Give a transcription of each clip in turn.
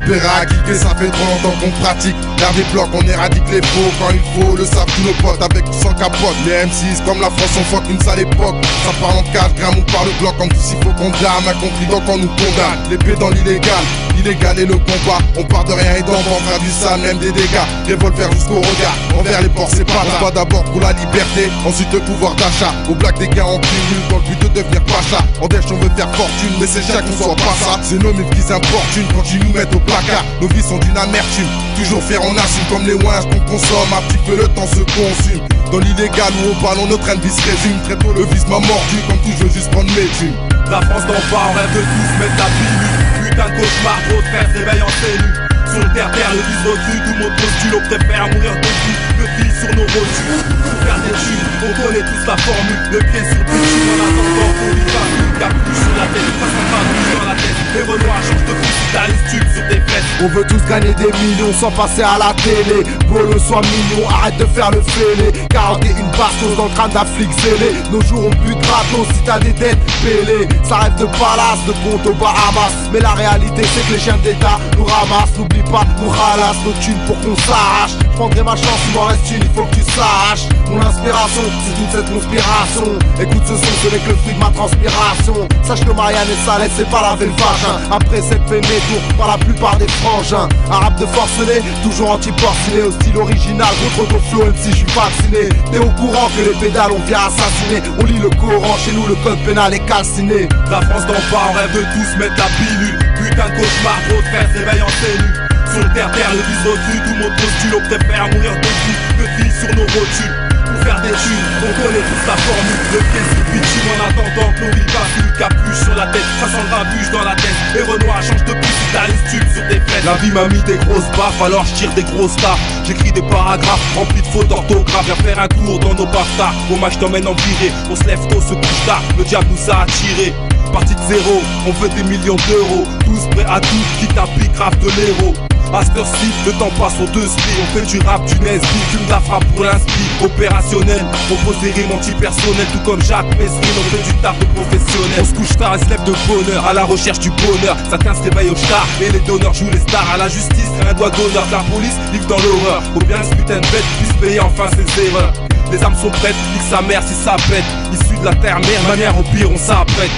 Péra à kicker, ça fait trop longtemps qu'on pratique. L'art des blocs, on éradique les faux quand il faut. Le savent tous nos potes avec ou sans capote. Les M6 comme la France on fuck une sale époque. Ça parle en 4 grammes ou par le bloc. En plus il faut qu'on dame, incompris donc on nous condamne. L'épée dans l'illégal, illégal et le combat. On part de rien et d'en faire du sale, même des dégâts. Revolver jusqu'au regard, envers les porcs c'est pas là. Pas d'abord pour la liberté, ensuite le pouvoir d'achat. Au black des gars en cumul dans le but de devenir pacha. En dèche on veut faire fortune, mais c'est chaque qu'on soit pas ça. C'est nos mythes qui importunent quand ils nous mettent au placard. Nos vies sont d'une amertume, toujours faire on assume. Comme les ouinges qu'on consomme, à petit feu le temps se consume. Dans l'illégal ou au ballon, notre train de vie se résume. Très tôt le vice m'a mordu, comme tout je veux juste prendre mes thunes. La France d'en bas, on rêve de tous mettre la pilule. Putain de cauchemar, gros frère se réveille en cellule. Sur le terre-terre, le vice recrue, tout le monde postule. On préfère mourir debout, le fil sur nos rotules. Pour faire des thunes, on connaît tous la formule. Le pied sur le bitume, en attendant qu'on y va. Capuche sur la tête, face à face, dans la tête. Les Renoirs changent de fusil, t'as les tubes sur tes fesses. On veut tous gagner des millions sans passer à la télé. Bolo soit mignon, arrête de faire le fêlé. Carotter une bastos dans le crâne d'un flic zélé. Nos jours ont plus de gratos si t'as des têtes pélées. Ça rêve de palace, de compte aux Bahamas. Mais la réalité c'est que les chiens d'État nous ramassent. N'oublie pas, nous ralassent nos thunes pour qu'on s'arrache. J'prendrai ma chance, il m'en reste une, il faut que tu saches. Mon inspiration, c'est toute cette conspiration. Écoute ce son, ce n'est que le fruit de ma transpiration. Sache que Marianne et Salès, c'est pas laver le vagin. Après cette fait métour par la plupart des frangins. Un rap de forcené, toujours anti-porciné. Au style original, contre ton flow MC, je suis vacciné. T'es au courant que les pédales on vient assassiner. On lit le Coran, chez nous le code pénal est calciné. La France d'en bas, on rêve de tous mettre la pilule. Putain de cauchemar, gros frère se réveille en cellule. Sur le terre-terre, le vice recrue, tout le monde postule. On préfère mourir debout, le fil sur nos rotules. Pour faire des thunes, on connaît tous la formule. Le pied sur le bitume en attendant que nos vies basculent. Capuche sur la tête, ça sent le rabuge dans la tête. Les Renoirs changent de plus, t'as les tubes sur tes fesses. La vie m'a mis des grosses baffes, alors je tire des grosses stars. J'écris des paragraphes remplis de fautes d'orthographe. Viens faire un tour dans nos baftards. Hommage t'emmène en virée, on se lève tôt, se couche tard. Le diable nous a attirés. Partie de zéro, on veut des millions d'euros. Tous prêts à tout, quitte à pique, rap de l'héros. À cette heure-ci, le temps passe aux deux spi. On fait du rap, du nesby, fume de la frappe pour l'inspi. Opérationnel, on pose des rimes anti-personnelles. Tout comme Jacques Mesrine, on fait du taf de professionnel. On se couche tard et se lève de bonheur, à la recherche du bonheur. Certains se réveillent au star, et les donneurs jouent les stars. À la justice, un doigt d'honneur, la police livre dans l'horreur. Faut bien que ce putain de bête puisse payer enfin ses erreurs. Les âmes sont prêtes, nique sa mère si ça pète. Issu de la terre-mère, manière au pire, on s'apprête.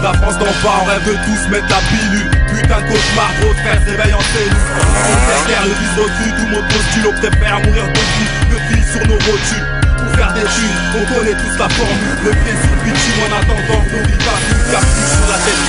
La France d'en bas, on rêve de tous mettre la pilule. Putain de cauchemar, gros frère se réveille en cellule. On terre, le vice recrue, tout le monde postule. On préfère mourir debout, le fil sur nos rotules. Pour faire des thunes, on connaît tous la formule. Le pied sur le bitume en attendant que nos vies basculent. Capuche sur la tête,